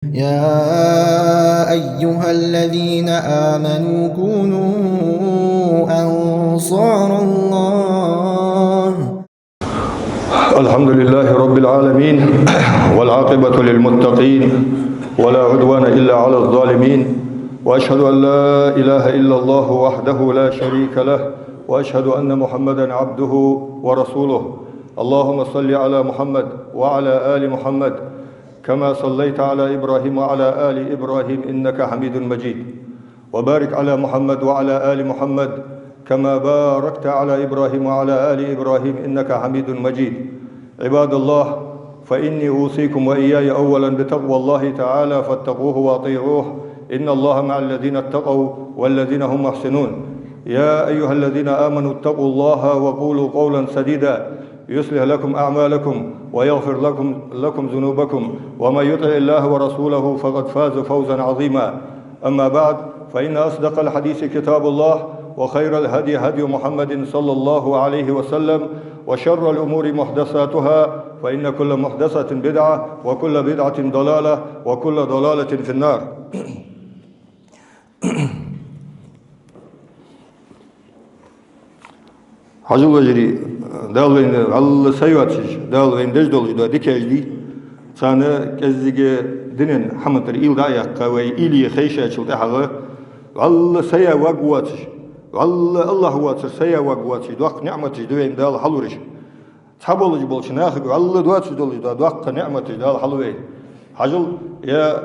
يا أيها الذين آمنوا كونوا أنصار الله. الحمد لله رب العالمين، والعاقبة للمتقين، ولا عدوان إلا على الظالمين، وأشهد أن لا إله إلا الله وحده لا شريك له، وأشهد أن محمدا عبده ورسوله. اللهم صل على محمد وعلى آل محمد كما صليت على إبراهيم وعلى آل إبراهيم إنك حميد مجيد، وبارك على محمد وعلى آل محمد كما باركت على إبراهيم وعلى آل إبراهيم إنك حميد مجيد. عباد الله، فإني أوصيكم وإياي أولا بتقوى الله تعالى، فاتقوه وأطيعوه، إن الله مع الذين اتقوا والذين هم محسنون. يا أيها الذين آمنوا اتقوا الله وقولوا قولا سديدا يصلح لكم أعمالكم ويغفر لكم ذنوبكم، ومن يطع الله ورسوله فقد فاز فوزا عظيما. أما بعد، فإن أصدق الحديث كتاب الله، وخير الهدي هدي محمد صلى الله عليه وسلم، وشر الأمور محدثاتها، فإن كل محدثة بدعة، وكل بدعة ضلالة، وكل ضلالة في النار. Hacı Veciri dağlayın Allah sayıvatış dağlayın dejdolcu da dikejdi sana kezdige dinin hamatır ilda ayakka ve ili xeyşe açıldı hağı Allah sayı vagvatış Allah vatır sayı vagvatış duak nimetç deveyim dağ haluriş tabolucu bolçun ahı Allah duatç dolucu da duak nimetç dağ haluvey hacıl ya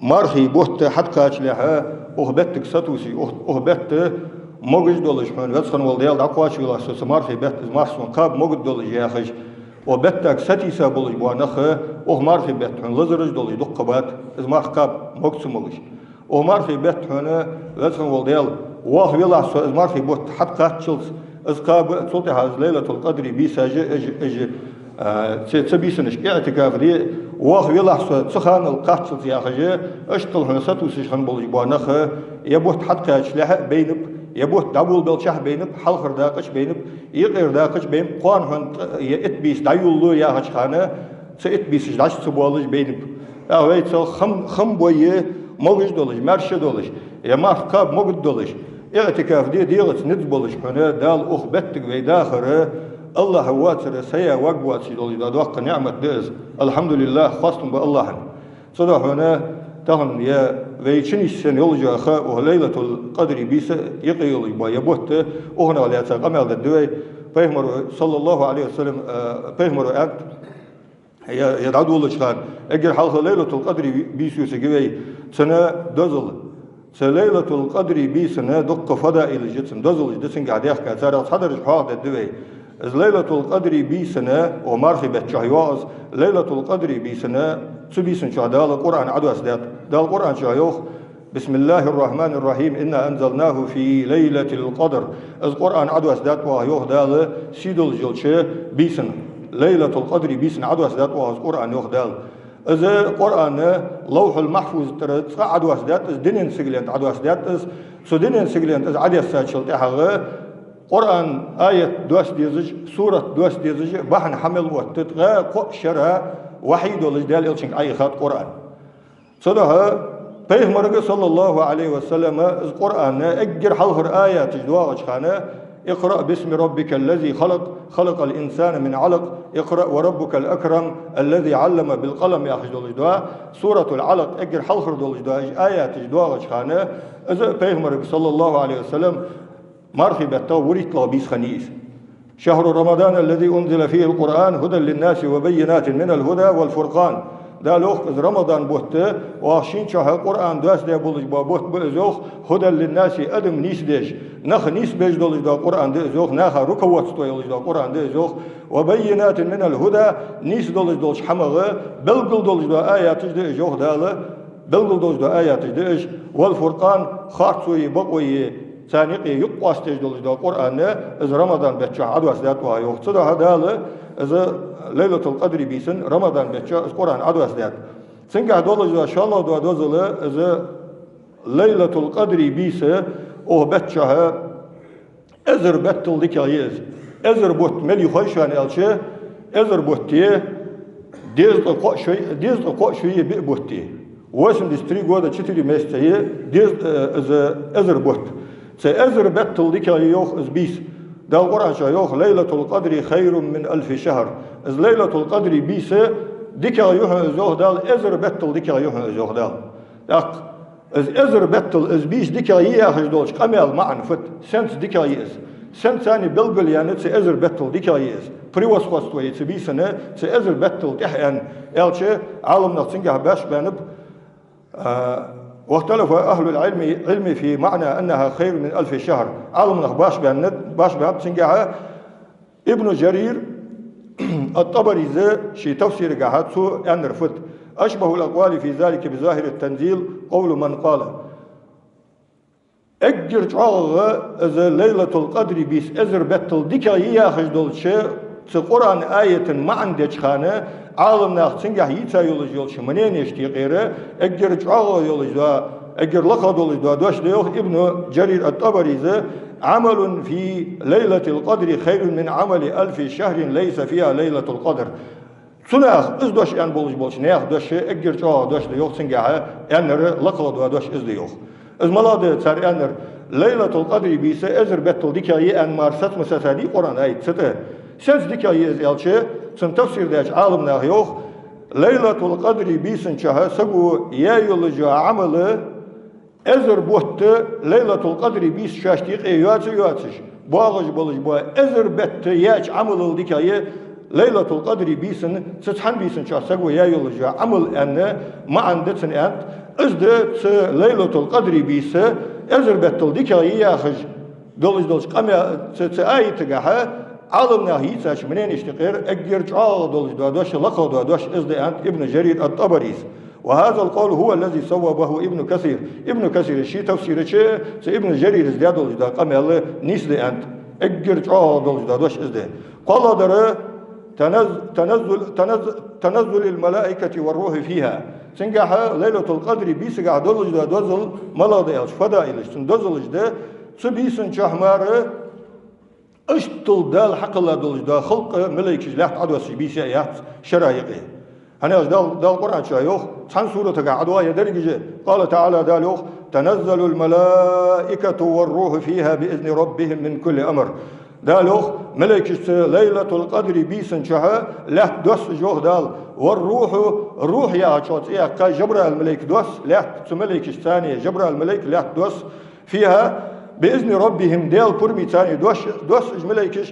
marhi bohta hatka açlaha ohbettik satusi ohbette موجود دولش من وصلنا والديال دعوة شغلة سمار في بيت مارسون قاب موجود دولش يا أخي وبيتك ستي سابولش بوانخ مار في بيت من لزرج دولش دق قبات مار قاب موجود سمولش مار في بيت هنا وصلنا والديال واه ويلا مار في بوت حد قاتشلز قاب صوتي هذا ليلة القدر بيساج اج تبيسنش اعتكاف دي واه ويلا سخان القاتشلز يا أخي اشتغل هنا ستوسش خن بولش بوانخ يبوت حد قاتش لها بينب يبوت دابول بالشاه بينب حلخر داقش بينب يغير داقش بين قان هن اتبيس دايولو يا هشخانه اتبيس داش سبولج بينب اويت خم بويه موجود دولج مرش دولج يا ما قاب موجود دولج اعتكاف ديغت ند بولج هنا دال اخبتك ويداخر الله واتر سيا وقوات دولج دوق نعمه دز الحمد لله خاصم بالله صدق هنا تهن يا ويشين السن يولجا خا وليلة القدر بيس يقيلي با يبوت وهنا ولا تقمل الدوي فيهمر صلى الله عليه وسلم فيهمر أكت يدعو الله شخان أجر حلقة ليلة القدر بيس يسجوي سنة دزل ليلة القدر بيس سنة دق فضائل جسم دزل جسم قاعد يحكي صار صدر حاضر الدوي ليلة القدر بيسنا ومرحبة شهيواز ليلة القدر بيسنا سبيسن شهدال القرآن عدو أسدات دال القرآن شهيوخ بسم الله الرحمن الرحيم إنا أنزلناه في ليلة القدر القرآن عدو أسدات وهيوخ دال سيدل جلشة بيسن ليلة القدر بيسن عدو أسدات وهو القرآن يوخ دال إذا القرآن لوح المحفوظ ترى عدو أسدات دينين سجلين عدو أسدات سدينين سجلين عدو أسدات شلتها قرآن آية دوس ديزج سورة دوس ديزج بحن حمل وتتغى شرها وحيد والجدال إلشنك أي خط قرآن صدها بيغمرك صلى الله عليه وسلم القرآن أجر حلخر آيات جدواغ خانة اقرأ باسم ربك الذي خلق الإنسان من علق اقرأ وربك الأكرم الذي علم بالقلم يا أخي دول سورة العلق أجر حلخر دول آيات جدواغ خانة إذا بيغمرك صلى الله عليه وسلم مرحبا وريت لابيس خنيس شهر رمضان الذي أنزل فيه القرآن هدى للناس وبينات من الهدى والفرقان دا لوخ رمضان بوت واشين شهر القرآن داس دا بولج بوت بزوخ هدى للناس أدم نيس ديش نخ نيس بيج دولج دا القرآن دا زوخ ناخا ركوات ستويلج دا القرآن دا زوخ وبينات من الهدى نيس دولج حمغة بلغل دولج دا آيات دا زوخ دالا بلغل دولج دا آيات دا والفرقان خارتوي بقوي ثانيقي يقواس تجدول دا القرآن إذا رمضان بتشع عدو أسدات وها يوخصد هذا إذا ليلة القدر بيسن رمضان بتشع القرآن عدو أسدات سنجح دولج إن شاء الله دوا دوزل إذا ليلة القدر بيس أو بتشع أزر بتل دكايز أزر بوت ملي خيشان ألشة أزر بوتيه ديز قا شوي بوتيه 8 3 года 4 месяца ازر بوت ازر بتل ديك يوخ از بيس ده القرآن شايوخ ليلة القدر خير من 1000 شهر از ليلة القدر بيس ديك يوخ ازوخ دال ازر بتل ديك يوخ ازوخ دال از ازر بتل از بيس ديك ياخذ دولش قمل معن فت سنت ديك يس سنت ثاني بلبل يعني ازر بتل ديك يس بريوس خواستوي تبيسنا ازر بتل تحيان الشي عالمنا تنجح باش بانب واختلف أهل العلم في معنى أنها خير من 1000 شهر عالمنا باش بان تنجح ابن جرير الطبري شي تفسير قاعدتو أن رفض أشبه الأقوال في ذلك بظاهر التنزيل قول من قال أجر جعوغ إذا ليلة القدر بيس أزر بتل ديكا ياخذ دولشي القرآن آية ما عندك خانة عالمنا تنجح يتا يولج يولش منين يشتي غيره أجر جعوغ يولج أجر لقد يولج دوش ديوخ ابن جرير الطبري عمل في ليلة القدر خير من عمل 1000 شهر ليس فيها ليلة القدر سناخ از دوش ان بولش نياخ دوش اجر جعوغ دوش ديوخ تنجح انر لقد دوش از ديوخ از ملاد تار انر ليلة القدر بيس ازر بتل ديكاي ان مارست مساسادي قرآن آيت سته سنس ديكاي از يالشي سن تفسير داش عالمنا يوخ ليلة القدر بيسن شها سقو يا يولجا عمل ازر بوت ليلة القدر بيس شاشتيق يواتش باغج بولج با ازر بت ياش عمل ديكاي ليلة القدر بيسن ستحن بيسن شها سقو يا يولجا عمل ان ما عندتن انت ازد ليلة القدر بيس ازر بتل ديكاي ياخج دولج قمي تآي تقاها عالمنا هيتاش منين اشتقير اجر جعال دوش لقد دوش ازد انت ابن جرير الطبري وهذا القول هو الذي صوبه ابن كثير الشيء تفسير شيء ابن جرير ازداد دوش قمي الله نيسد انت اجر جعال دوش ازد قال در تنزل الملائكة والروح فيها سنجح ليلة القدر بيسجع دولج دا دوزل ملاذ فضائلش تندوزلش ده سبيسن شهمار اشتل دال حق الله دولج دا خلق ملائكة لا عدوس بيسا يات شرايقه هناش دال القرآن شايوخ عن سورة عدوية درجة قال تعالى دالوخ تنزل الملائكة والروح فيها بإذن ربهم من كل أمر دالوخ ملائكة ليلة القدر بيسن شها لا دوس جوه دال والروح يا شوت يا كا جبر الملائكة دوس لا ملائكة ثانية جبر الملائكة لا دوس فيها بإذن ربهم دال برمي ثاني دوس ملائكة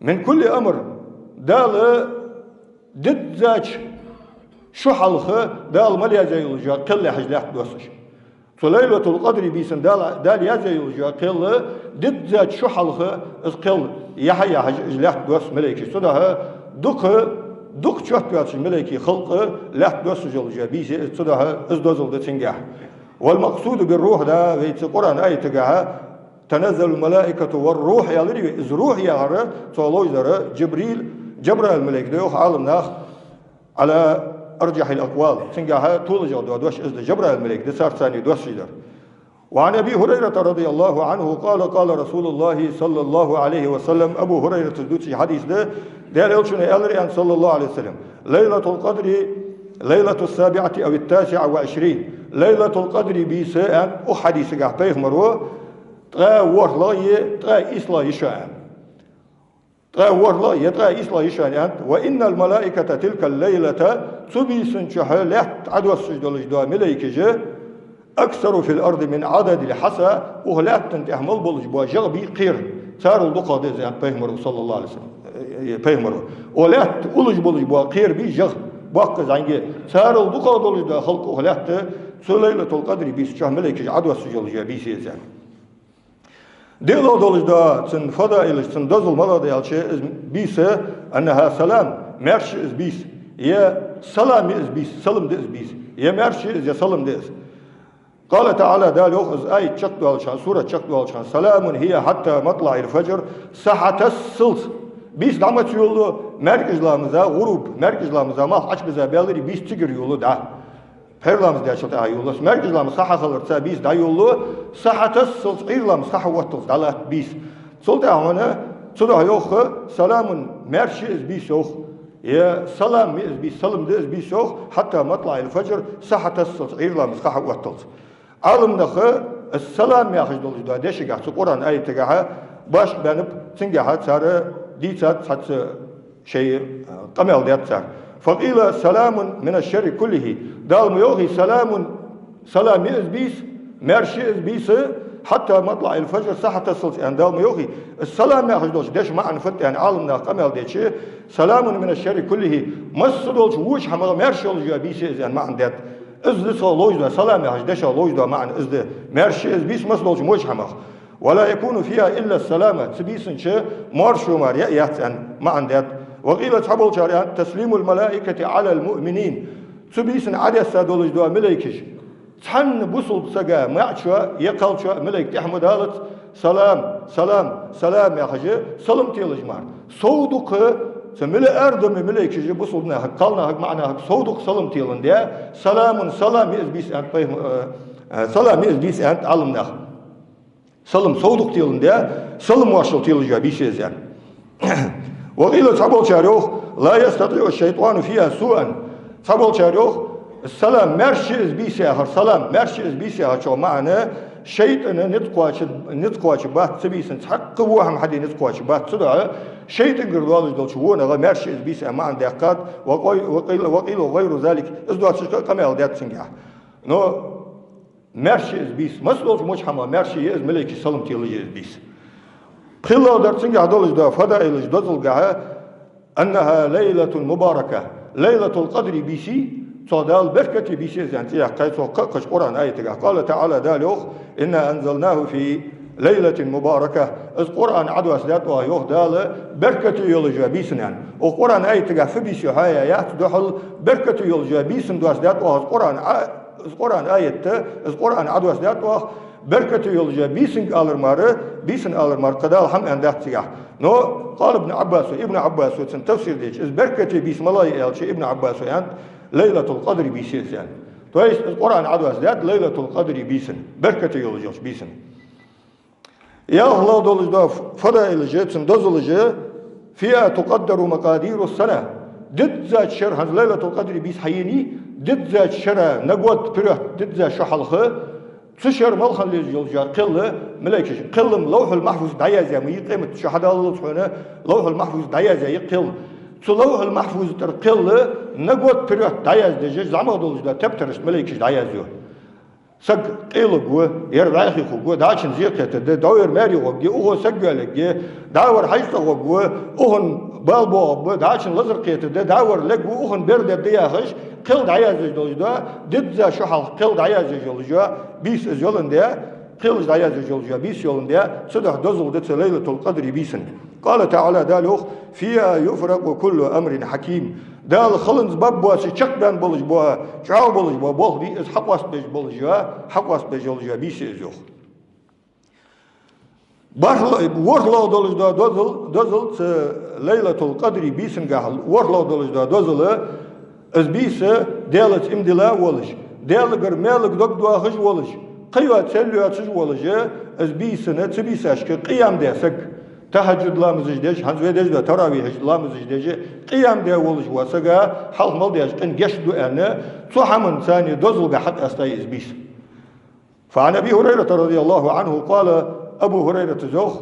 من كل أمر دال دد ذاك شو حلخه دال مليا زي الجا كل حاجة دوسش ليلة القدر بيسن دال يا زي الجا كل دد ذاك شو حلخه اسقل يحيى حاجة لا دوس ملائكة صدها دق شوت بياتش ملائكة خلق لا دوس الجا بيسي صدها ازدوزل دتنجح والمقصود بالروح ده في القرآن آية تجاها تنزل الملائكة والروح يا لري إز روح يا هرا صلوج درا جبر الملائكة ده عالم ناخ على أرجح الأقوال تنجاها طول جود دوش إز جبر الملائكة ده صار ثاني دوش شدر وعن أبي هريرة رضي الله عنه قال رسول الله صلى الله عليه وسلم أبو هريرة تدوتي حديث ده ليلشنا ألري أن صلى الله عليه وسلم ليلة القدر ليلة 7 أو 29 ليلة القدر بيساء أحاديث قاعد مروه ترى ورلاية ترى إسلا يشاء ترى ورلاية ترى إسلا يشاء وإن الملائكة تلك الليلة تبيسن شهلات عدو السجد الجدوى ملائكة أكثر في الأرض من عدد الحسى وهلات تنتحمل بالجبوى جغبي قير صار الدقاء دي زي بيهمرو صلى الله عليه وسلم بيهمرو وهلات أولج بالجبوى قير بي جغ باقز عنجي صار الدقاء دولج دا خلق وهلات ليلة القدر بيس شه ملائكة عدو السجد الجدوى بيس يزان ديلو دولج دا تن فضائل تن دزل ملا ديالشي بيس أنها سلام مرش إز بيس يا سلام إز بيس سلم ديز بيس يا مرش إز يا سلم ديز قال تعالى دالوخ إز آية تشكدو علشان سورة تشكدو علشان سلام هي حتى مطلع الفجر ساحة السلس بيس دعمت يولو مركز لامزا غروب مركز لامزا ما حش بزا بالري بيس تجر يولو دا Perlamız diye çatı ayollar. Merkezlerimiz saha kalırsa biz de yolu sahatız sıçırlam saha vattız dalat biz. Solda ona suda yok selamın merşiz biz yok. يا سلام مئز بي سلم دئز بي سوخ حتى مطلع الفجر ساحة السلط عير لامس قاحة وقتلت عالم نخ السلام يا خش دولج دا ديش قاحة قرآن آية تقاحة باش بانب تنقاحة سارة دي تات شيء قمل ديات سار فقيل سلام من الشر كله دال ميوغي سلام مئز بيس مرشي بيس حتى مطلع الفجر ساحة السلط يعني دال ميوغي السلام يا خش دولج ديش ما عنفت يعني عالم نخ قمل ديش سلام من الشر كله مصدولج وش حمل مرشولج بيس يعني ما عندت ازد صلوجدا سلام يا حجدش لوجدا معن ازد مرشي از بيس مصلوج موش حمخ ولا يكون فيها الا السلامه تبيسن ش مارشو مار ياتن معن دات وقيل تحبل جاريان تسليم الملائكه على المؤمنين تبيسن عدس دولجدا ملائكش تحن بوصل سجا معشوا يقالشوا ملائكه احمد قالت سلام يا حجي سلام تيلج مار صودق سملا أردم ملاك شيء بصلنا قالنا معنا صودق سلام تيلن ده سلام يزبيس أنت فهم سلام يزبيس أنت علمنا سلام صودق تيلن ده سلام واشل تيل جابيش زين وقيل تبول شاريخ لا يستطيع الشيطان فيها سوءا تبول شاريخ السلام مرشي يزبيس آخر سلام مرشي يزبيس آخر شو معنا شيطان نتقواش بات تبيسن تحق وهم حد نتقواش بات تدعى شيطان قردوالج دول شوونه غمرش بيس امان دقات وقيل غير ذلك ازدوا تشكل كما دات سنجا نو مرش بيس مسلوج مش حما مرش يز ملك سلام تيلج بيس خلا دات سنجا دولج دا فضائل دزلغا انها ليله مباركه ليله القدر بيسي صدال بركه بيسي زانتي قايتو قش قران ايه قال تعالى دالوخ انا انزلناه في ليلة مباركة القرآن عدو أسدات ويوه دال بركة يولجا بيسن يعني القرآن أي تقع في بيسي هاي آيات دخل بركة يولجا بيسن دو أسدات وه القرآن آية القرآن عدو أسدات وه بركة يولجا بيسن آلر مار قدال هم أندات تقع نو قال ابن عباس وتن تفسير ديش بركة بيس ملاي إلشي ابن عباس يعني ليلة القدر بيسي يعني تويس القرآن عدو أسدات ليلة القدر بيسن بركة يولجا بيسن يا الله دولجدا فضائل جيتن دزلجه فيها تقدر مقادير السنة ضد ذات شر هذ ليلة القدر بيس حيني ضد ذات شر نقود بره ضد ذات شحلخه تشر ملخن للجلجا قل ملائكة قلم لوح المحفوظ دعيا زي ما يقيمة شهادة الله سبحانه لوح المحفوظ دعيا زي يقل لوح المحفوظ ترقل نقود بره دعيا زي زعما دولجدا تبترس ملائكة دعيا زي سق قيل جوا يربع أخي جوا داشن زيقة داور ماري جوا أوه سجل جوا داور حيث جوا أوهن بالبو داشن لزرقة داور لجوا أوهن برد الديا خش قيل دعيا زوجدا ضد ذا شحال قيل دعيا زوجدا بيس زولن ده قيل دعيا زوجدا بيس زولن ده صدق دزل ده ليلة القدر بيسن قال تعالى دالوخ فيها يفرق كل أمر حكيم دال خلنز باب بواسي چك بان بولج بوا چاو بولج بوا بول بي اس حقواس بيج بولجا حقواس بيج بولجا بيش ازوخ ورلو دولج دا دزل ليلة القدر بيسن قاحل ورلو دولج دا دزل از بيس دالت امدلا ولج دالغر مالك دوك دوا خج ولج قيوة تسلوات سج ولج از بيسن تبيس اشك قيام داسك تهجد لامزج ديش هنزوي ديش دا تراويح لامزج ديش قيام دي ولج واسقا حلق مال ديش قن جشدو انا صحمن ثاني دزلقا حتى استيز بيس فعن ابي هريرة رضي الله عنه قال ابو هريرة زوخ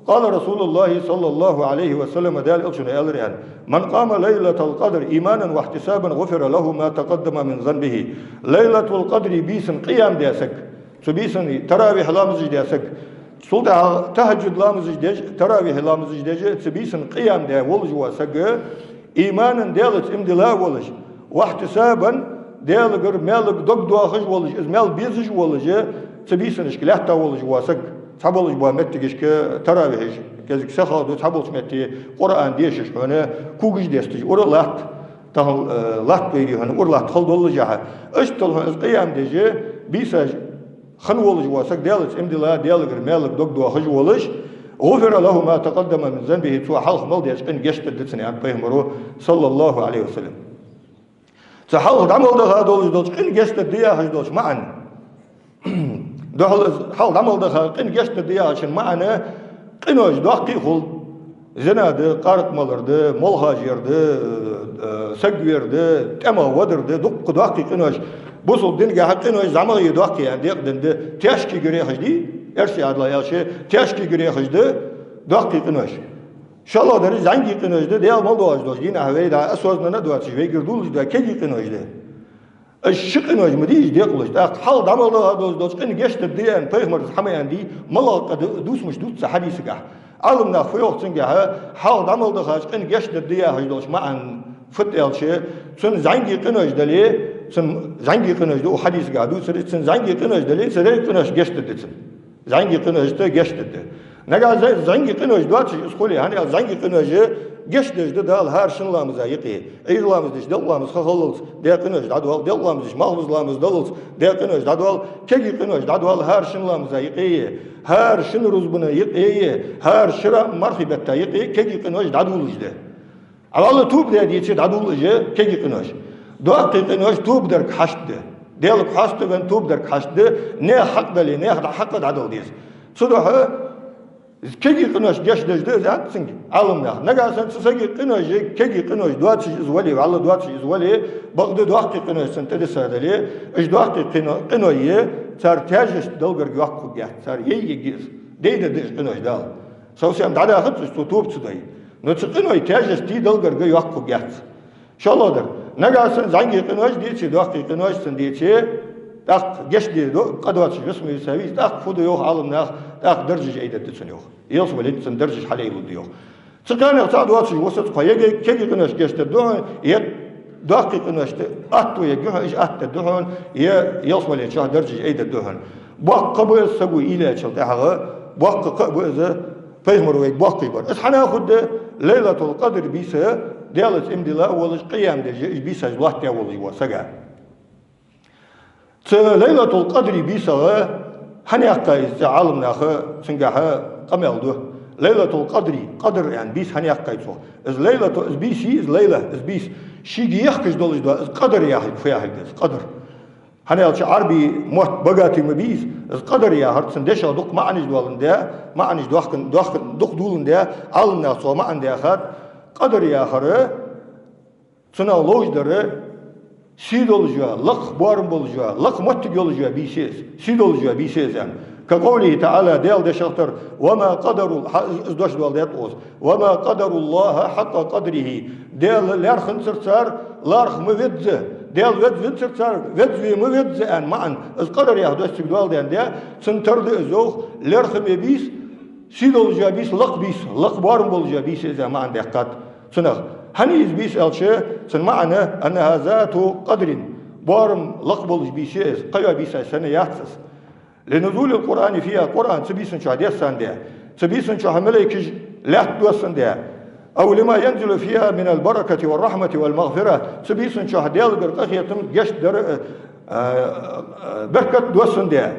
قال رسول الله صلى الله عليه وسلم دال الشن الريان من قام ليلة القدر ايمانا واحتسابا غفر له ما تقدم من ذنبه ليلة القدر بيسن قيام ديسك سبيسن تراويح لامزج ديسك سلطة تهجد لامزج ديج تراويح لامزج ديج تبيسن قيام ده ولج واسق إيمانا ديالت امدلا ولج واحتسابا ديالغر مالك دوك دواخج ولج مال بيزج ولج تبيسن اشكلات تا ولج واسق تحبولج بوا متجش تراويح كذلك سخادو تحبولج متي قرآن ديشش هنا كوجش ديستج ور لات تهل لات بيجي هنا ور لات خلد ولجها اشتل قيام ديج بيسج خن ولج واسق ديالت امدلا ديالغر مالك دوك دواخج ولج غفر له ما تقدم من ذنبه تو حلق مال ديش قن جشت دتسني عن بيهمرو صلى الله عليه وسلم تحلق عمل ده هذول دوش قن جشت ديا هجدوش معا دحل حلق عمل ده قن جشت ديا عشان معنا قنوش دقي خل zinadı, qarıqmalardı, molhacirdi, sagverdi, temavadırdı, duqqı daqiqinoş. Bu sol dinge haqqinoş zamağı daqi yani deqdindi. Teşki göre hajdi, ersi adla yaşı, teşki göre hajdi, daqiqinoş. İnşallah deri zangi qinoşdi, de mal doğajdı. Yine havayda asozna duatı ve girdul da kegi qinoşdi. Şıqinoş mu diye de qılışdı. Hal damalda doz geçti diyen peygamber hamayan di malqa dusmuş dutsa hadisiga. Alımda fıyoqsınga hal damalda qın geçti diye hajdoş ma'an fıt elçi. Sun zangi qinoşdali, sun zangi qinoşdi o hadisiga dusri sun zangi qinoşdali, sere qinoş geçti desin. Zangi qinoşda geçti. Naga zangi qinoş duatı iskoli hani zangi qinoşu geçti dal her şınlamıza yıqı. Eyrlamız diş dallamız xaxalız. De qinoş dadval dallamız diş mağbuzlamız dalız. De qinoş dadval kegi qinoş dadval her şınlamıza yıqı. Her şın ruzbuna yıqı. Her şıra marhibetta yıqı. Kegi qinoş dadulujdu. Avalı tub de diye dadulujdu kegi qinoş. Duaqi qinoş tub der haştı. Del haştı ben tub der haştı. Ne haqdali ne haqqa dadul diye. Sudaha kegi qinoş geçdejde zatsın alımda. Nagasan sısagi qinoş kegi qinoş duatı izvali vallahi duatı izvali bagda duaqi qinoş sente de sadali ijduaqi qinoyi sar tajes dalgar yuaqq gat sar yeyi giz deyde de qinoş dal. Sosyam dada xıt tutub çıday. No qinoy tajes di dalgar yuaqq gat. İnşallahdır. Nagasan zangi qinoş diye duaqi qinoş sen diye tak geçti qadvat resmi servis tak fudu yok alımda tak derece eydet yok. Yalnız böyle sen derece haleylu diyor. Çıkan qadvat wasat qayga kegi qinoş geçti do yet daqiqinoşda attoya güh atta duhun ya yalnız böyle çah derece eydet duhun. Baqqa bu sabu ila çaldı hağı baqqa bu peygamber ve baqqa var. Ishana khud leylatul qadr bisa dalat imdila wal qiyam de bisa Allah ta wal wasaga. Leylatul Qadri bisa hani hakkayız alımnahı süngaha qameldu. Leylatul Qadri qadr yani bis hani hakkayız o. Ez leylatul ez bisi iz leyla ez bis şigi yahkız dolujdu ez qadr yahid fiyahidez qadr. Hani alçı arbi muht bagati mi bis ez qadr ya hartsın deşa duq ma'aniz dolunda ma'aniz duq dolunda alımnah so ma'an de khat qadr ya harı sına lojları Sid olacağı, lak buarım olacağı, lak mattik olacağı bir şey. Sid olacağı bir şey yani. Kavlihi Teala del de şahtar. Ve ma qadarul izdaş dual deyat oz. Ve ma qadarullaha hakka qadrihi. Del lerxin sırtsar, larx mı vedze. Del vedze sırtsar, vedze mı vedze en ma'an. Ez qadar yahdaş dual deyen de sıntardı ezoğ, lerxin ve bis, sid olacağı bis, lak buarım olacağı bir şey yani ma'an dehkat. Sınaq. Hani biz elçi sen ma'ana enha zatu qadrin barım laqbol bir şey qaya bir şey sene yatsız lenuzul Kur'an fiha Kur'an sebisin şu hadis sende sebisin şu meleki lat dosun diye أو لما ينزل فيها من البركة والرحمة والمغفرة sebisin şu hadis bir qahiyatım geç berkat dosun diye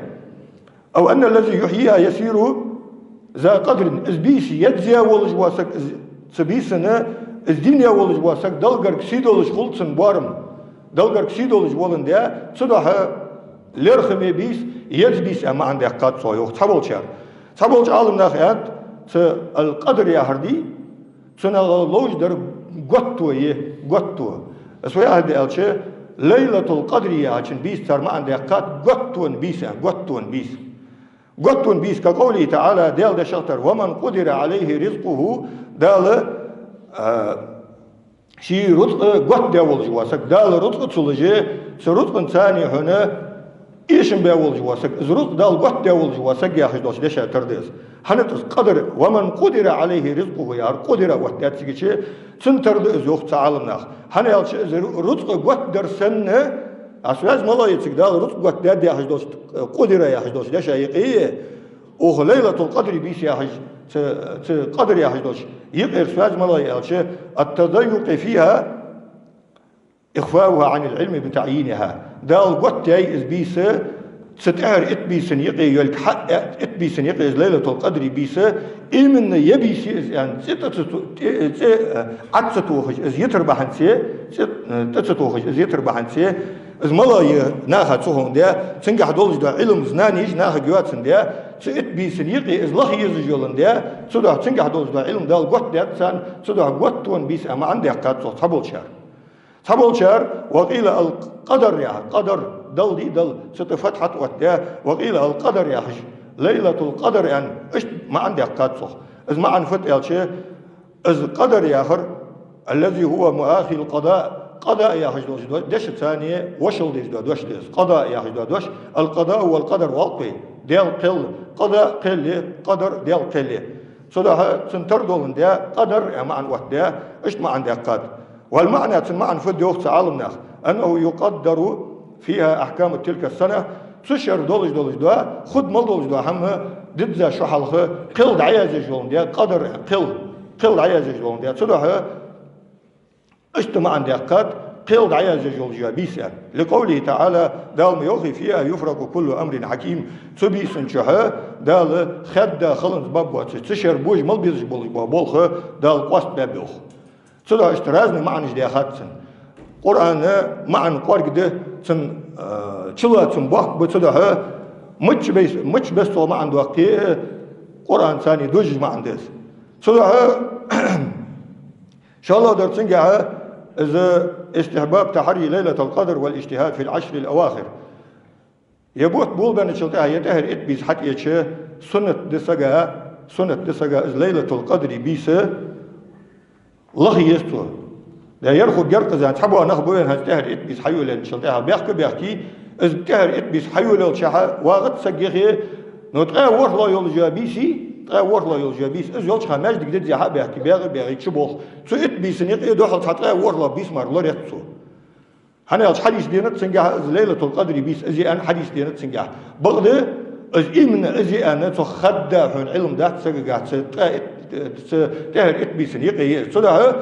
أو أن الذي يحييها يسير ذا قدر إزبيس يجزي والجواسك sebisin الدنيا ولج واسق دلقر كسيد ولج خلصن بارم دلقر كسيد ولج ولن ده صدق لرخمي بيس يجبيس أما عند قاد صايوخ تبولش عالم ناخيات القدر يا هردي سنة لوج در قطوة اسوي هذا الشيء ليلة القدر يا عشان بيس ترى ما عند قاد قطون بيس كقوله تعالى دال ده شطر ومن قدر عليه رزقه دال شيء رزق قط داول جواسك دال رزق تصلجي سرزق ثاني هنا إيشن باول جواسك رزق دال قط داول جواسك يا أخي دوش ليش ترديس هنتس قدر ومن قدر عليه رزقه يا قدر وقت تيجي سنترد زوج تعلمنا هني رزق قط درسنا أسواز ملايتك دال رزق قط دال يا أخي دوش قدر يا أخي دوش ليش يقيه ليلة القدر بيس يا أخي قدر يا حجدوش يقر سواج ملاي الشيء التضيق فيها إخفاؤها عن العلم بتعيينها دال قط تاي إزبيس ستهر اتبيسن يقي يلك حق اتبيسن يقي ليلة القدر بيسه إمن يبيس يعني عدستوخش إز يتربحن سي تتستوخش إز يتربحن سي إز ملاي ناخا تسوهم ده تنجح دولج ده علم زنانيش ناخا جواتسن ده اتبيسن يقي إز لخ يزجولن ده تدوح تنجح دولج ده علم ده القوت ده تسان تدوح قوتون بيس أما عندي حقات صوت حبول شهر حبول شهر وقيل القدر يا قدر دل دي دل ست فتحت وتدا وقيل القدر يا حش ليلة القدر يعني إيش ما عندي حقات صح إذا ما عنفت يا شيء إذا قدر يا آخر الذي هو مؤاخي القضاء قضاء يا حش دش ثانية وشل ديش دوش ديش قضاء يا حش دوش القضاء والقدر والقي ديال قل قضاء قل قدر ديال قل صدق سنتر دولن ده قدر يا ما عن وتدا إيش ما عندي حقات والمعنى تسمع في الدوخ عالمنا أنه يقدر فيها أحكام تلك السنة تشر دولج دا خد مال دولج دا هم ضد ذا شو حلقة قل دعيا زجلون ده قدر قل دعيا زجلون ده صدقها اجتماع عند قد قل دعيا زجلون جابيسا لقوله تعالى دال يوخي فيها يفرق كل أمر حكيم تبيس شها دال خد خلنز بابوات تشر بوج مال بيزج بولخ دال قاست بابوخ صدق اشترازني معنش دي خدسن قرآن معن قارق ده تن چلا تن باق بتدها مش بس ما عنده وقت قرآن ثاني دوج ما عندس تدها شاء الله درسنجها إذا استحباب تحري ليلة القدر والاجتهاد في العشر الأواخر يبوت بول بين شلتها يتهر إتبيس حتى يتشه سنة دسجا إذ ليلة القدر بيسه الله يستوه لا يرخب يركز يعني تحبوا نخبوين هالتهر إتبيس حيولين شلتها بيحكي إذ تهر إتبيس حيولين شها واغد سجيه نتقى ورلا يول جابيسي تقى ورلا يول جابيس إذ يولش خماج دقدر زي حب يحكي بيغي تشبوخ سو إتبيس نيقي دوحل تقى ورلا بيس مار لور يتسو هنا يولش حديث دينت سنجاه إذ ليلة القدر بيس إذ أن حديث دينت سنجاه بغده إذ إمن إذ أن تخدع حن علم ده تسجاه تهر إتبيس نيقي صدها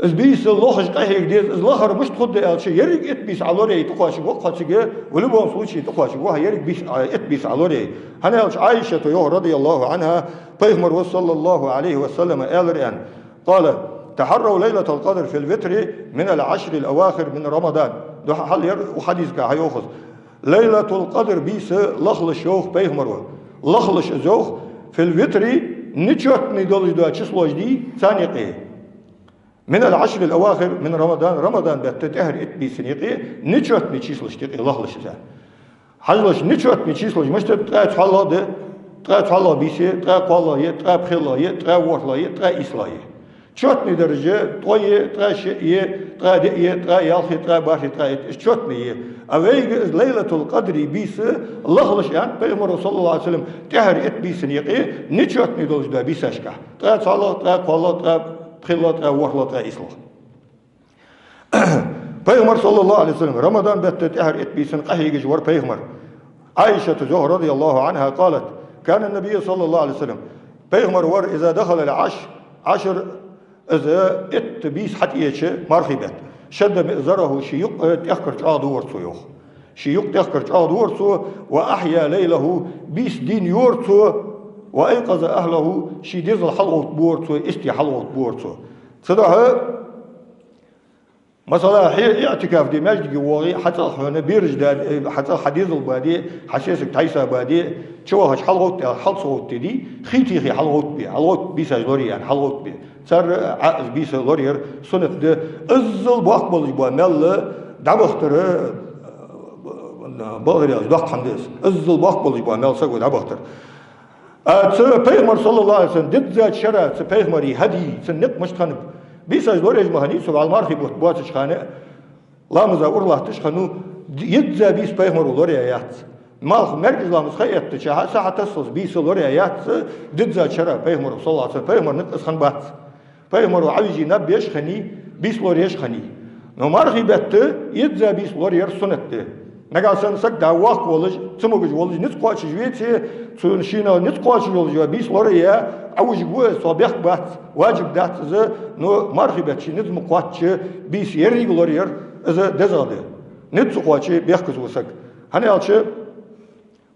إذ بيس اللوخش قهيك ديز إذ لاخر مش تخد الشيء يريك إتبيس علوري تقاشي وقت شيء ولا بون صوتشي تقاشي وها يريك بيس إتبيس علوري هنا عائشة رضي الله عنها بيغمر صلى الله عليه وسلم قال تحروا ليلة القدر في الوتر من العشر الأواخر من رمضان ده حل وحديث كهيوخذ ليلة القدر بيس لخلش يوخ بيغمر لخلش زوخ في الوتر نشوتني دولج ده تشلوج دي ثاني قيه من العشر الأواخر من رمضان بتتهر إتبي سنيقي نشوت نشيسلش تقي الله لشزان حلش نشوت نشيسلش مش تقى تحلا ده تقى تحلا بيسي تقى قالا تقى بخلا تقى ورلا تقى إسلاي شوتني درجة طوي تقى شيء تقى دقية تقى يالخي تقى باشي تقى شوتني أويج ليلة القدر بيس الله لش يعني بيغمر صلى الله عليه وسلم تهر إتبي سنيقي نشوتني دولج ده بيساشكا تقى تحلا تقى قالا تقى خلات أو وحلات إصلاح. بيغمر صلى الله عليه وسلم رمضان بتتهر إتبيسن قهيج جوار بيغمر عائشة زهر رضي الله عنها قالت كان النبي صلى الله عليه وسلم بيغمر ور إذا دخل عشر إذا إتبيس حتى يشي مرخبت شد مئزره شيوق تأخر جعاد ورسو يوخ شيوق تأخر جعاد ورسو وأحيا ليله بيس دين يورسو وأيقظ أهله شيديز الحلوة بورتو استي حلوة بورتو صدقها مثلا حي اعتكاف دي مجد جواري حتى هنا بيرج ده حتى حديث البادي حسيسك تعيسى بادي شوهش حلوة حلصوت دي خيتي حلوة بيسا لوري يعني حلوة بي صار عائز بيسا لورير سنة ده أزل باقبل جوا مل دبختر بغير أزدق حمدس أزل باقبل جوا مل سقو دبختر بيغمر صلى الله عليه وسلم ضد ذات شرع بيغمري هدي سنق مش خنب بيسا زوريج مهني سبع المارخي بواتش خانه لامزا الله تشخنو يدزا بيس بيغمر لوريا يات مالخ مركز لامز خيط تشها ساعة تصص بيس لوريا يات ضد ذات شرع بيغمر صلى الله عليه وسلم بيغمر نقص خن بات بيغمر عويجي نب يشخني بيس لوريش خني نو مارخي بات يدزا بيس لوريا سنت نقال سنسك دعواق ولج تموج ولج نتقاش جويتي تنشينا نتقاش ولج بيس لوريا عوج جوا صباح بات واجب دات إذا نو مرخبة شيء نتم قاتش بيس يري لوريا إذا دزاده نتقاش بيحكز وسك هني على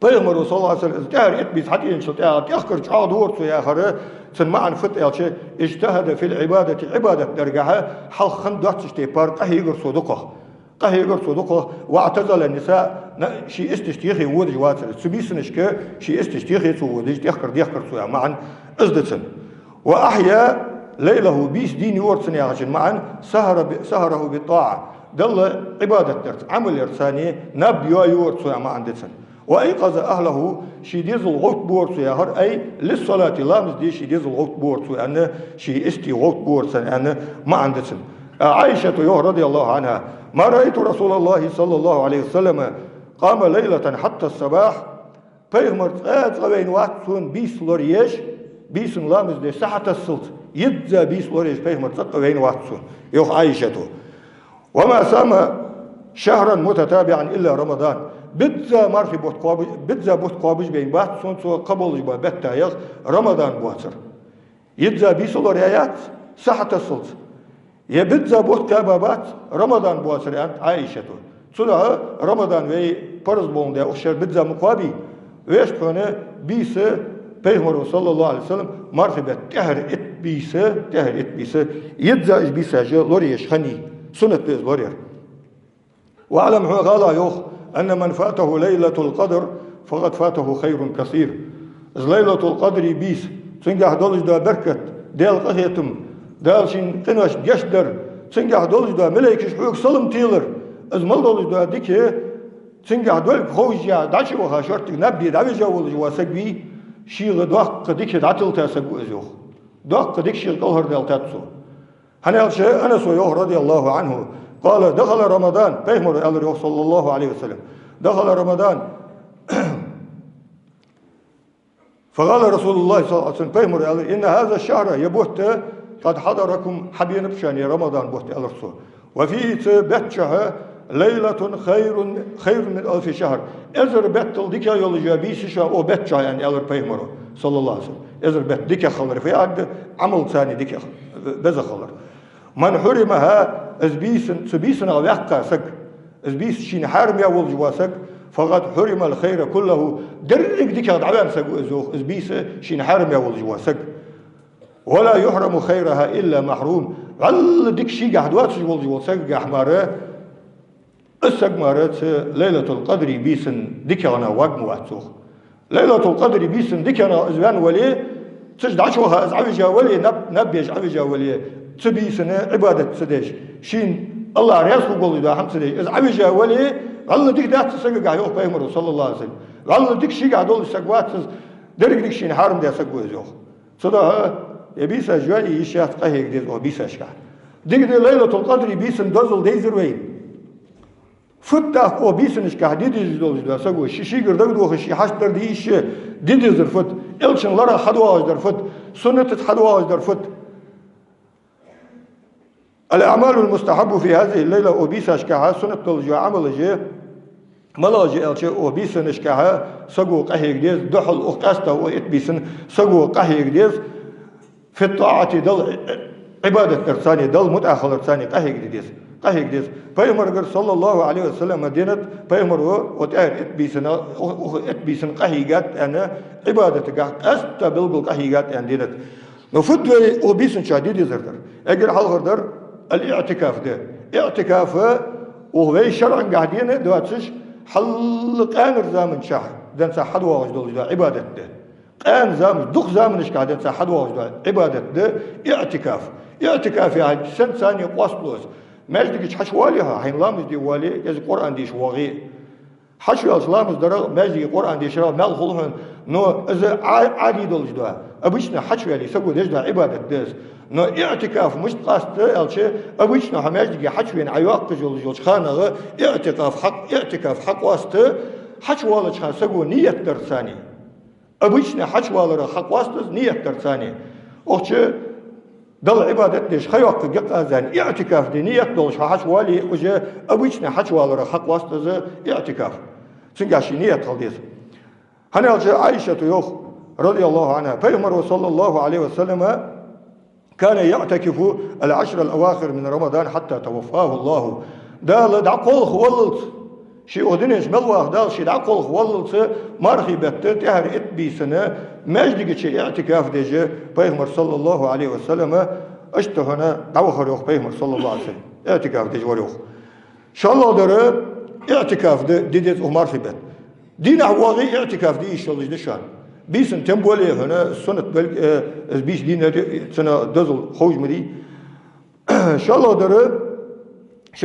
Peygamber sallallahu aleyhi ve sellem der etmiş hadi inşallah ya yakır çağdur ya xarı sen ma'an fıt elçi ijtihada fil ibadeti ibadet dergaha halkın dört işte par qahigur صدقه واعتزل النساء شيء استشتيخي ودج واتر سبيسنشك شيء استشتيخي ودج يخكر سويا معا ازدتن واحيا ليله بيس ديني ورسن يا عشان معا سهره بالطاعه دل عباده درت عمل ارساني نبيا يورسويا معا دتن وايقظ اهله شي ديز الغوت بورسويا هر اي للصلاه لامز دي شي ديز الغوت بورسويا ان شي استي غوت بورسن ان معا دتن عائشه رضي الله عنها ما رأيت رسول الله صلى الله عليه وسلم قام ليلة حتى الصباح Peygamber غوين واتسون بيس لوريش بيس لامز دي ساعة السلط يدزا بيس لوريش Peygamber غوين واتسون يوخ عائشته وما سام شهرا متتابعا إلا رمضان بدزا مارفي بوت قابج بين واتسون سو قبول جبا بتايغ رمضان بواتر يدزا بيس لوريات ساعة السلط يبدأ بوت كابابات رمضان بواسريان عائشة صلها رمضان وي فرض بون ده أخشر بدأ مقابي ويش كونه بيس بيغمر صلى الله عليه وسلم مرحبا تهر ات بيس يدزا إش بيس جا لوريش خني سنة بيز لورير وعلم غالا يوخ أن من فاته ليلة القدر فقد فاته خير كثير ليلة القدر بيس سنجح دولج دا بركة ديال قهيتم دالشين قناش جشدر سنجح دولج دا ملايكش حوك سلم تيلر ازمال دولج دا ديكي سنجح دولج خوجيا داشي وخا شرطك نبدي داوي جاولج واسقبي شيغ دوق ديكي داتل تاسقو ازيوخ دوق ديك شيغ قلهر دال تاتسو هنال شيء أنس رضي الله عنه قال دخل رمضان بيغمر صلى الله عليه وسلم دخل رمضان فقال رسول الله صلى الله عليه وسلم بيغمر إن هذا الشهر يبوت قد حضركم حبين بشاني رمضان بوت الرسول وفيه بتشه ليلة خير من ألف شهر إذر بتل ديكا يولجا بيسشا أو بتشه يعني ألر بيغمر صلى الله عليه وسلم إذر بت ديكا خلر في عقد عمل ثاني ديكا بز خلر من حرمها سبيسنا ويحقا سك سبيس شين حارم يولج واسك فقد حرم الخير كله درك ديكا دعوان سك سبيس شين حارم يولج واسك ولا يحرم خيرها إلا محروم على ديك شي قاعدوات شغل سق حمارة السقمارة ليلة القدر بيسن ديك أنا واق مواتسوخ ليلة القدر بيسن ديك أنا إزبان ولي تجد عشوها إزعوجا ولي نبيج عوجا ولي تبيسن عبادة سديش شين الله رياسه قولي دا حمد سديش إزعوجا ولي على ديك دات سق قاعدوه بيمر صلى الله عليه وسلم على ديك شي قاعدول سقوات درك ديك شين حارم دا سقو إزوخ صدا يبيس جوالي يشات قهيك ديز أو بيس أشكال ديك دي ليلة القدر بيسن دوزل ديزر وين فتاك أو بيسن إشكال دي ديز دولج دا سقو شي قردك دوخ شي حاشتر ديش دي ديزر فت إلشن لرا حدواج در فت سنة حدواج در فت الأعمال المستحب في هذه الليلة أو بيس أشكال سنة دولج عمل جي ملاجئ ألشي أو بيسن إشكال سقو قهيك ديز دحل أخقاستا أو إتبيسن سقو قهيك ديز في الطاعة دل عبادة إرساني دل متأخر إرساني قهيق ديس بيمر صلى الله عليه وسلم مدينة بيمر وتأر إتبيسن قهيقات أنا عبادة قهق أستبل بالقهيقات أن دينت نفدوي وبيسن شديد يزردر أجر حال غردر الاعتكاف ده اعتكاف وهو شرعا قاعدين دواتش حلق آن زامن شهر دنسا حدوا وجدول عبادة ده قام زامن دق زامن إيش قاعدين ساحد واجد عبادة ده اعتكاف يعني سنة ثانية قاصلوس ما يجدك حشواليها حين لامز دي والي يز قرآن ديش واغي حشو لامز درا ما يجدك قرآن ديش را مال خلهم نو إذا عادي دول جدا أبيشنا حشو اللي سقوا ديش ده عبادة ديس نو اعتكاف مش قاصد الشيء أبيشنا هم يجدك حشو يعني عياق جول خانة اعتكاف حق واسطة حشو والله خان سقوا نية درساني обычно حج والره حق واسطة نية ترساني أخش دل عبادة ديش خيوق جقازان اعتكاف دي نية دولش حج والي وجه обычно حج والره حق واسطة اعتكاف سنجاشي نية خلديس هنا عائشة يوخ رضي الله عنها بيغمر صلى الله عليه وسلم كان يعتكف العشر الأواخر من رمضان حتى توفاه الله دال دعقول خولت شي أدنش ملوه دال شي دعقل خولت مرحبت تهر إتبيسنا مجدك شي اعتكاف ديجي بيغمر صلى الله عليه وسلم اشتهنا دعوه ريوخ بيغمر صلى الله عليه وسلم اعتكاف ديجي وريوخ شاء الله در اعتكاف ديدت مرحبت دين عواغي اعتكاف دي شلج دشان بيسن تمبولي هنا سنة بل بيش دين سنة دزل خوج مدي شاء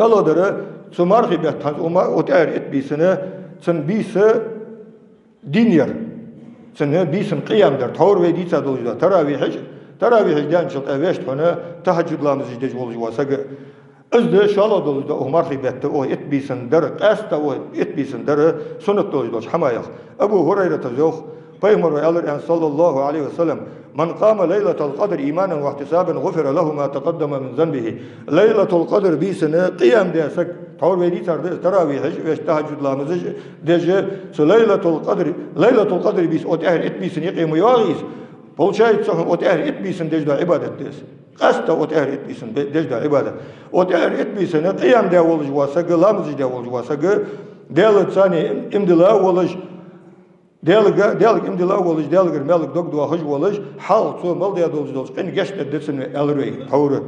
الله در سمارخي بيتحنز وما وتعر اتبيسنا سن بيس دينير سن بيسن قيام در تور ويدي تدوج دا تراويح دان شلت اوشت هنا تهجد لامز جدج ولج واسق ازد شاء الله دولج دا مارخي بيت او اتبيسن در قاستا او اتبيسن در سنة دولج حمايخ ابو هريرة زوخ بيغمر ويالر صلى الله عليه وسلم من قام ليلة القدر إيمانا واحتسابا غفر له ما تقدم من ذنبه ليلة القدر بيسنا قيام ديسك تور ويدي تراويح ويشتهجد لامزج ديجي ليلة القدر بيس أتأهل إتبيسن يقيم ويواغيس بول شايد صحن أتأهل إتبيسن ديجدا عبادة ديس قاستا أتأهل إتبيسن ديجدا عبادة أتأهل إتبيسن قيام دي ولج واسق لامزج دي ولج واسق ديال ثاني امدلا ولج ديالك امدلا ولج ديالك مالك دقدوا خج ولج حال تو مال ديال قن جشت دسن الروي حوره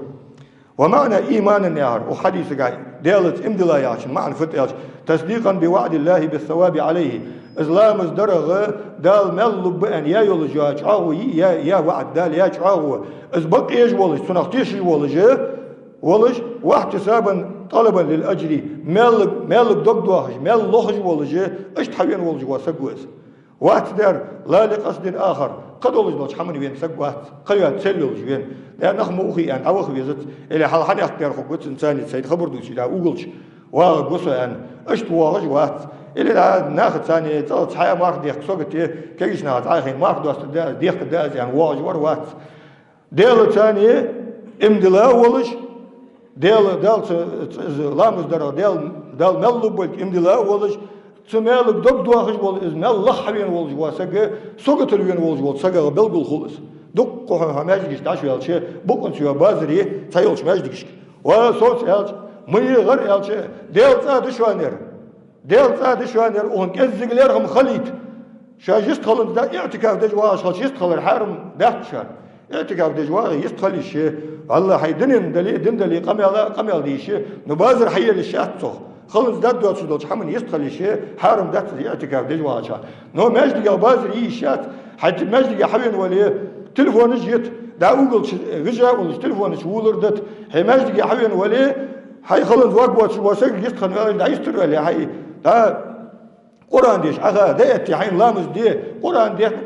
ومعنى إيمان النهار وحديث قاعد ديالت امدلا ياشن معنى فتياش تصديقا بوعد الله بالثواب عليه إسلام ازدرغ دال مال بأن يا يولج يا شعو يا وعد دال يا شعو إزبق إيش ولج سنختيش ولج واحتسابا طلبا للأجر مالك دقدوا خج مال لخج ولج اش تحوين ولج واسقوز وقت دار لا لقصد آخر قد ولج دوش حمن وين سقوات قريات سلولج وين لأن أخم أخي أن أوخ بيزت إلى حال حد أختار خبوت إنسان سيد خبر دوش لا أوغلش وقصة أن أشت واغج وقت إلى ناخد ثاني ثلاث حياة مارك ديك سوقت كيش ناخد عايخين مارك دوست ديك داز يعني واغج وقت ديال ثاني امدلا ولج ديال لامز درا ديال ملوبك امدلا ولج سمالك دق خج ول إز مال لحبين ولج واسقة سقط الوين ولج وسقة بلغل خلص دق هماجدش تعش يالش بقن سوى بازري تايلش ماجدش وصوت يالش مي غير يالش ديال صاد شوانر وهم كزقلرهم خليت شاجست خلص دا اعتكاف دجوا شاجست خلص الحرم دهشان اعتكاف دجوا يستخلي شيء الله حيدنن دلي قميل ديش نبازر حي للشاتو خلص داد دوت شدوش حمن يستخلي شيء حرم دات اعتكاف دجوا شان نو ماجد يا بازر يشات حتى ماجد يا حبين ولي تلفون جيت دا اوغل رجع ولا تلفون ولردت هي ماجد يا حبين ولي هاي خلص وقت وسق يستخلي دا يستر ولا هاي دا قرآن ديش أخا ديت حين لامز دي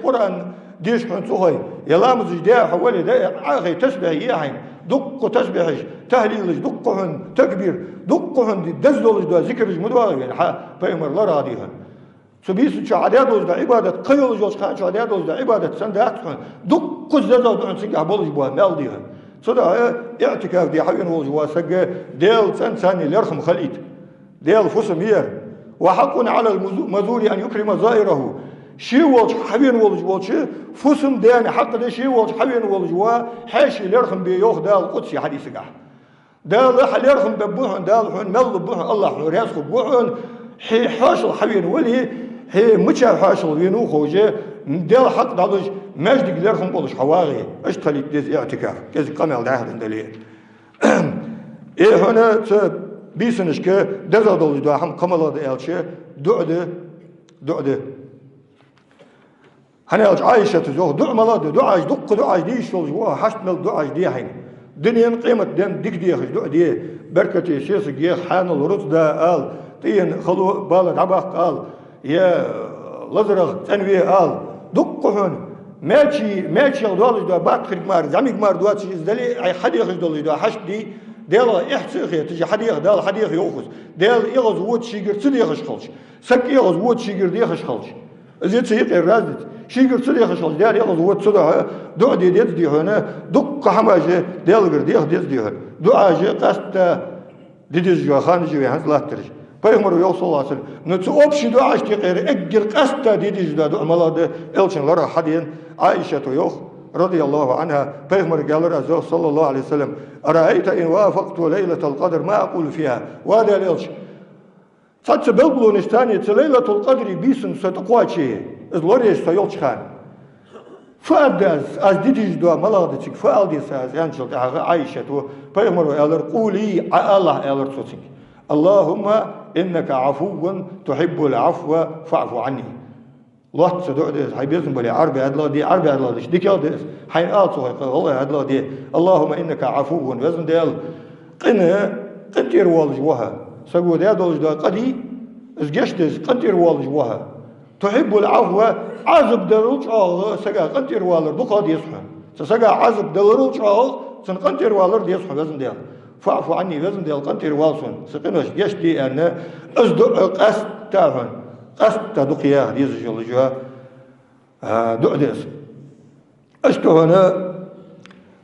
قرآن ديش كنت صهي يا لامز دي حوالي دي أخي تسبح يا حين دق تسبحش تهليلش دقهن تكبير دقهن دزلش دا ذكرش مدوار يعني بيمر لا راضيها سبيس شعادات دا عبادة قيل جوش خان شعادات دا عبادة سنداتهن دق ززا دون سنجح بولج بوا مالديها صدا اعتكاف دي حين ولج واسق ديل سنساني لرخم خليت ديل فسمير وحق على المزور أن يكرم زائره شي ولج حبين ولج فسم دان حق ده شي ولج حبين ولج وحاشي لرخم بيوخ دال قدسي حديث قح دال حلرخم ببوحن دال حن مل بوحن الله حن راسخ بوحن حي حاشل حبين ولي هي متشا حاشل وينو خوجه دال حق دالج مجد لرخم بولش حواغي اشتغلت ديز اعتكاف كز قمل داهر دليل ايه هنا بيسنشك دزادول دا هم قملا دا الشي دعده هنا عايشة زوج دعملا دعاج دعاج دي شول جوا حشت مل دعاج دي حين دنيا قيمة دين ديك دي خش دي بركتي شيس جي حان الرز دا قال تين خلو بالد عباق قال يا لزرغ تنوي قال دقهن ماشي دولج دا بعد خرج مار زعمي مار دوات شيز دلي اي حد يخش دولج دا حشت دي ديال احتسخي تجي حديق دال حديق يأخذ ديال يغز وود شيجر تسلي خشخلش سك يغز وود شيجر دي خشخلش زيت سيق الرازت شيجر تسلي خشخلش ديال يغز وود صدع دع دي دي هنا دق حماجه ديال غير دي هنا دعاجه قست ديدز جو خانجي هان لا ترج بيمر يوصل الله عليه وسلم نتوبش دعاش تقير اجر قست ديدز دا عملاده الشن لرا حدين عائشه يوخ رضي الله عنها بيغمر قال رسول صلى الله عليه وسلم أرأيت إن وافقت ليلة القدر ما أقول فيها وهذا ليلش صات بلبلونستاني ليلة القدر بيسن ستقواتشي لوريش سيولش خان فأدز أز ديديش دوا ملادتك فألديس أز ينشل عايشة بيمرو ألر قولي الله ألر توتك اللهم إنك عفو تحب العفو فاعف عني الله تصدق ديس هاي بيزن بلي عربي أدلا دي عربي أدلا ديش ديك يال ديس حين آتو الله أدلا دي اللهم إنك عفو وزن ديال قنتير والج وها سقو ديال دولج دوا قدي إزجش ديس قنتير والج وها تحب العفو عزب دلوج سقا قنتير والر دقا ديسحن سقا عزب دلوج سن قنتير والر ديسحن وزن ديال فاعف عني وزن ديال قنتير والسن سقنوش يشتي أن أصدق قست تافن قست دقيا ديز جلجوا دعدس أشتو هنا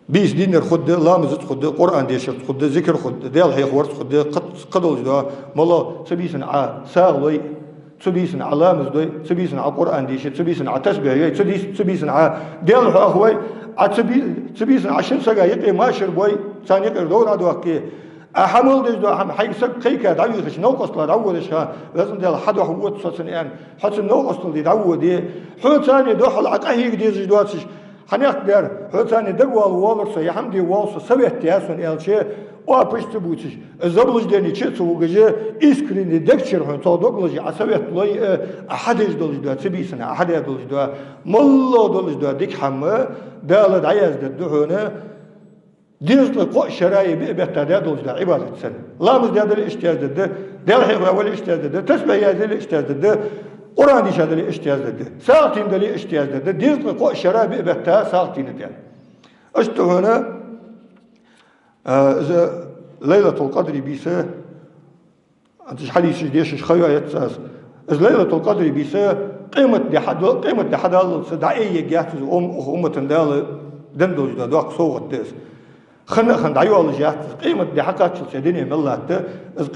بيس دينر خد لامزت خد قرآن ديشت خد ذكر خد ديال هيخ ورس خد قدل جدا ملا سبيسن ع ساغوي سبيسن ع لامز دوي سبيسن ع قرآن ديشت سبيسن ع تسبيح يي سبيسن ع ديال هاخوي ع سبيسن عشان سجا يقي ماشر بوي ثاني يقر دور أدوكي أحمل دج دو أحم حي سك خيكا دعوي خش نو قصلا دعوة دشها لازم ديال حد وحوت صوتن يعني حتى نو قصلا دي دعوة دي حوت ثاني دو حل عقاهيك دي زج دواتش حنيقدر حوت ثاني دقوال والرص يا حمدي والص سبيت تياسون إلشي وابش تبوتش الزبلج دني تشت وجه إسكريني دكتشر هون صادقلج عسبيت لي أحد دولج دو تبيسنا أحد دولج دو ملا دولج دو ديك حم دال عياز دهونه دينس لقاء شراي بيبتا دولج دو عبادة سنة لامز دال الاشتياز ده دال حيوان أول اشتياز ده تسبح يا دال الاشتياز ده قرآن ديش هذا الاشتياز ده ساعتين دال الاشتياز ده دينس لقاء شراي بيبتا ساعتين ده أشتو هنا ليلة القدر بيسا أنتش حديث ديش خيا يتساس ليلة القدر بيسا قيمة دي حد الله سدعية جات أمة دال دندوج دا دوق صوت ديس خن دعيو الله جات قيمة دي حقات سديني ملات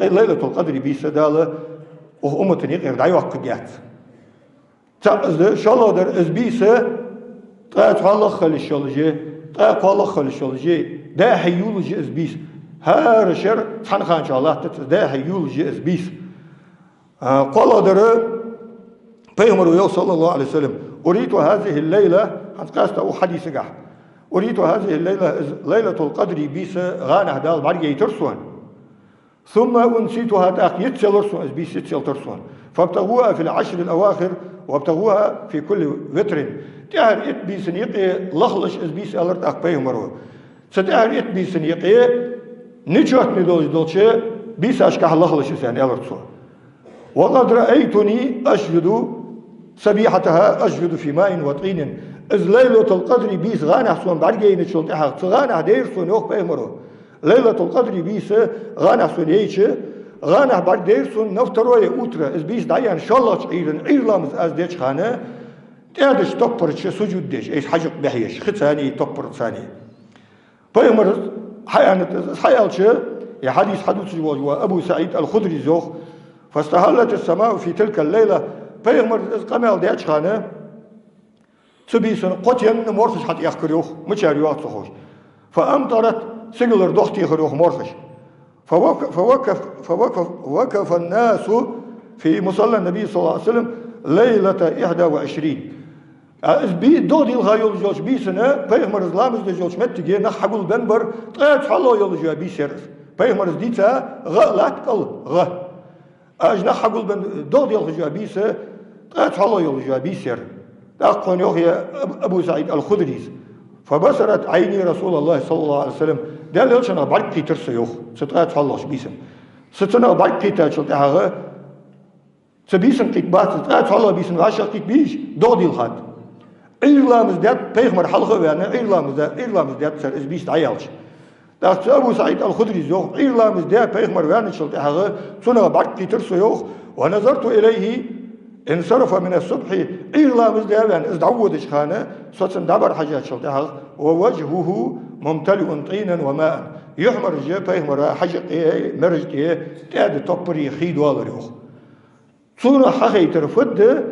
ليلة القدر بيسا دال أمة يقير دعيو حق جات إن شاء الله در إز بيسا طاعت الله خلي شلجي طاعت الله خلي شلجي ده هيولوجي إز بيس هار شر حن خان شاء الله ده هيولوجي إز بيس قال در بيغمر صلى الله عليه وسلم أريد هذه الليلة قاست أو حديث قح أريد هذه الليلة ليلة القدر بيس غانه دال برجي ترسون ثم أنسيتها تاق يتسلرسون إز بيس يتسلرسون فابتغوها في العشر الأواخر وابتغوها في كل وتر تعر إت بيس يقي لخلش إز بيس ألرت أق بيغمرو ستعر إت بيس يقي نجوت ندولش بيس أشكح لخلش إسان ألرت وقد رأيتني أسجد سبيحتها أسجد في ماء وطين إذ ليلة القدر بيس غانح سون برجي نشلت أحد غانح دير سون يوخ بيمره ليلة القدر بيس غانح سون ييش غانح بعد دير سون نفتروي أوترا إذ بيس دايا إن شاء الله عير لامز أز ديش خانة تادش تبرش سجود ديش إيش حجق بحيش ختاني تبر ثاني بيمر حيالش يا حديث جوا أبو سعيد الخدري زوخ فاستهلت السماء في تلك الليلة بيغمر قمال ديش خانة تبيسن قتين مرخش حتى يخكريوخ مشاريوات صخوش فأمطرت سيجلر دختي خريوخ مرخش فوقف الناس في مصلى النبي صلى الله عليه وسلم ليلة 21 بي دودي الغايول جوش بيسنا بيغمر زلامز دي جوش متجي نحقول بنبر طلعت حلو يول جوا بيسيرس بيغمر ديتا لا تقل أجنح حقول بن دودي الغجوا بيسه طلعت حلو يول جوا بيسير أقوى يوخي أبو سعيد الخدري فبصرت عيني رسول الله صلى الله عليه وسلم دال يلشنا بعد كي ترسيوخ سترات حلوش بيسم ستنا بعد كي ترسل تحاغ سبيسم كيك بات سترات حلو بيسم عشر كيك بيش دودي الخد إيرلامز دات بيغمر حلقة وانا إيرلامز دات سر إزبيش تعيالش دات أبو سعيد الخدري زوخ إيرلامز دات بيغمر وانا شل تحاغ سنة بعد كي ترسيوخ ونظرت إليه انصرف من الصبح إيرلامز دات وانا إزدعود خانة سوتن دبر حاجات شل تحاغ ووجهه ممتلئ طينا وماء يحمر جا بيغمر حاجة مرج تاد تبري خيد والريوخ سنة حقي ترفد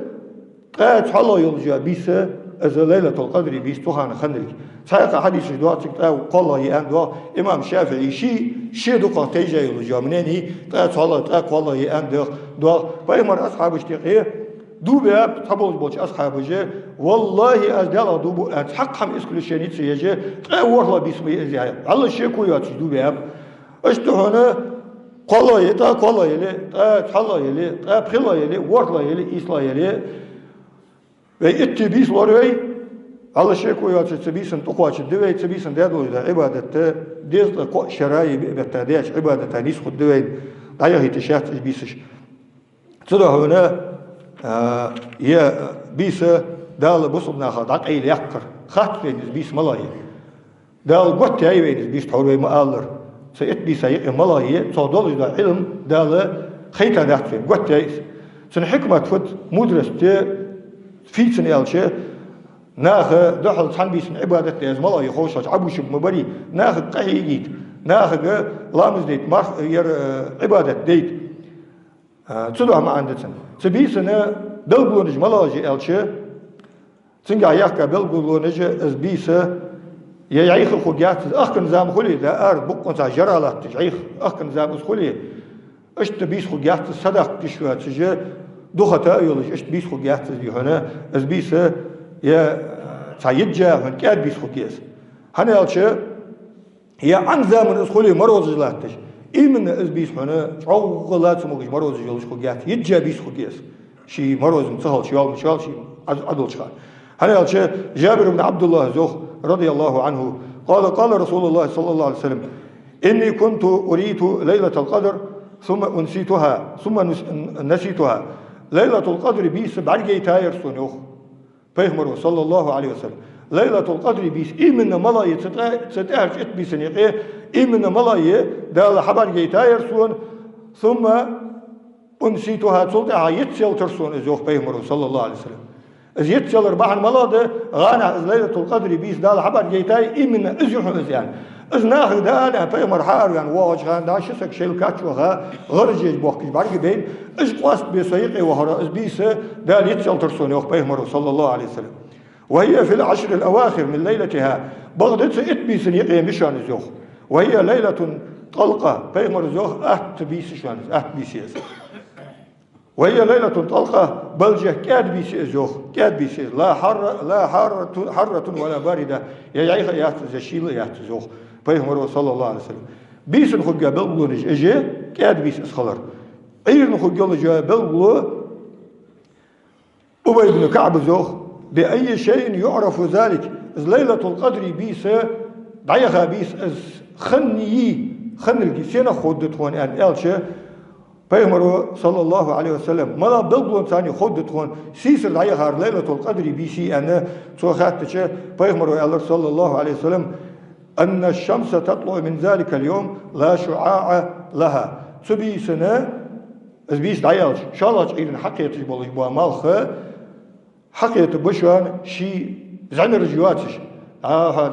قاعد حلو يلجا بيسه از ليلة القدر بيس توهان خندرك ساق حديث دواتك قال يان دوا إمام شافعي شي دقة تيجي الجامنيني قال يان دوا بيمر أصحاب اشتقيه دوبه تبوز بوش أصحاب جه والله أزدال دوبو حق هم إسكول شيء نتسيجه والله بيسمي إزاي الله شيء كويات دوبه أشتهنا قال يلي تحلا يلي بخلا يلي ورلا يلي إسلا يلي ويتبيس لوري الله شيء كويات تبيسن تقواتش دوي تبيسن دادو إذا عبادة ديز شراي بتداش عبادة نيس خد دوي ضيع هتشات بيسش ترى هنا يا بيس دال بصبنا خداق أي يقر خات فين بيس ملاي دال قط أي وين بيس تحول مالر سيت بيس يق ملاي صادول إذا علم دال خيتا دات فين قط أي سن حكمة فت مدرسة في سنة الشيء ناخ دخل صن بيس عبادة از ملاي خوش عبوش مبري ناخ قحي جيت ناخ لامز ديت مار ير عبادة ديت تسدوها ما عندتن تبيسنا بلغونج ملاجي الشيء تنجا يحكى بلغونج از بيسه يعيخ خوجات أخكن زام خلي ذا أرد بقون تا جرالات تعيخ أخكن زام خلي اشت بيس خوجات صدق تشوى تجي دختا يولج اشت بيس خوجات دي هنا از بيسه يا تعيجا هن كاد بيس خوجيس هنا الشيء هي عن زامن خلي مروز جلاتش إيمن از بيس هنا عقلات موجش مروز يولج خوجات يجا بيس خوجيس شي مروز مسهل شيال مشال شي عدل شخال هنا الشيء جابر بن عبد الله زوخ رضي الله عنه قال رسول الله صلى الله عليه وسلم إني كنت أريد ليلة القدر ثم أنسيتها ثم نسيتها ليلة القدر بيس بعرجي تاير سنوخ فيهمر صلى الله عليه وسلم ليلة القدر بيس إيمن ملاي تتأهل بيس نقيه إيمن ملاي دال حبرجي تاير سن ثم أنسيتها تلتها يتسل ترسون زوخ فيهمر صلى الله عليه وسلم زيت شلر بحن ملاده غانا ليلة القدر بيس دال حبر جيتاي إمنا إزيحو إزيان إزناخ دانا في مرحار يعني واج غان داشسك شيل كاتشوها غرجيج بوخكش بارك بين إز قواست بيسيقي وهرا إز بيس دال يتشل ترسون يوخ بيهمر صلى الله عليه وسلم وهي في العشر الأواخر من ليلتها بغدت إتبيس يقي مشان زوخ وهي ليلة طلقة بيهمر زوخ أهت بيس شان أهت بيسيس وهي ليلة طلقة بلجة كاد بيسيس زوخ كاد بيسيس لا حرة ولا باردة يعيخ يهت زشيل يهت زوخ بيهمر صلى الله عليه وسلم بيس نخجا بلغونج إجي كاد بيسيس خلر عير نخجا لجا بلغو أبي بن كعب زوخ بأي شيء يعرف ذلك ليلة القدر بيس ضيخها بيس خن الكيسين خدتون أن ألشة بيهمر صلى الله عليه وسلم ملا بلغون ثاني خدتون سيسر ضيخها ليلة القدر بيسي أن توخاتش بيهمر صلى الله عليه وسلم أن الشمس تطلع من ذلك اليوم لا شعاع لها تبيسنا بيس ضيالش شالش إذن حقيقة بولج بوامالخ حقيقة بشوان شي زعن رجواتش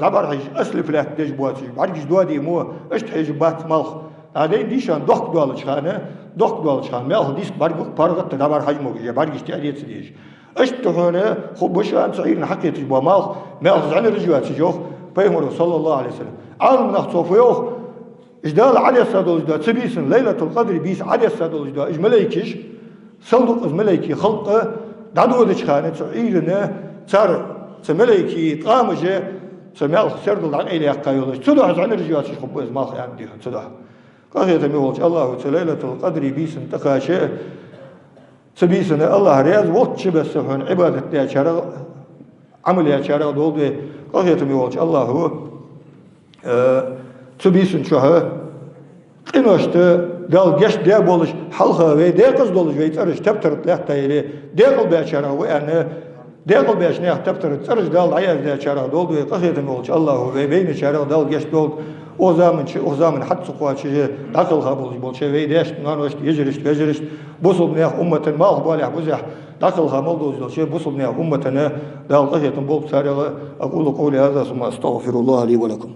دبر حيج أسلف له تجبواتش بعدش دوادي مو اشت حجبات مالخ هذين ديشان دق دوالش خانه مال ديس برق بارغت دبر حيج موجي بعدش تأديت سديش اشت هنا خب بشوان صغير حقيقة بوامالخ مال زعن رجواتش جوخ بيهمر صلى الله عليه وسلم عالم نخطوف يوخ إجدال علي السادول إجدال تبيسن ليلة القدر بيس علي السادول إجدال إج ملايكش صندوق إج ملايكي خلقه دعدو دش خانة تعيرنا تار تملايكي طامجة سمال سردل عن إلي أقايولش تدوح عن رجوات يخبو إزمال خيان ديها تدوح قاقية تميولش الله ليلة القدر بيسن تقاشة تبيسن الله رياض وقت بس هون عبادة يا شارع عمل يا شارع دول به قاقية تميولش الله هو تبيسن شوها قناشت دال جش ده بولش حلقة وي ده قز دولش وي ترش تبترت له تايله ده قل بيشارع وأنا ده قل بيش نه تبترت ترش دال عيال ده شارع دول وي قصيت مولش الله وي بين شارع دال جش دول o zaman حد سقوات شيء داخل خابولش بولش وي دهش نانوش يجرش بوصل نه أمة ما أخبالي بوزح داخل خامل دوز شيء بوصل نه أمة دال قصيت بول سارع أقول قولي هذا ثم أستغفر الله لي ولكم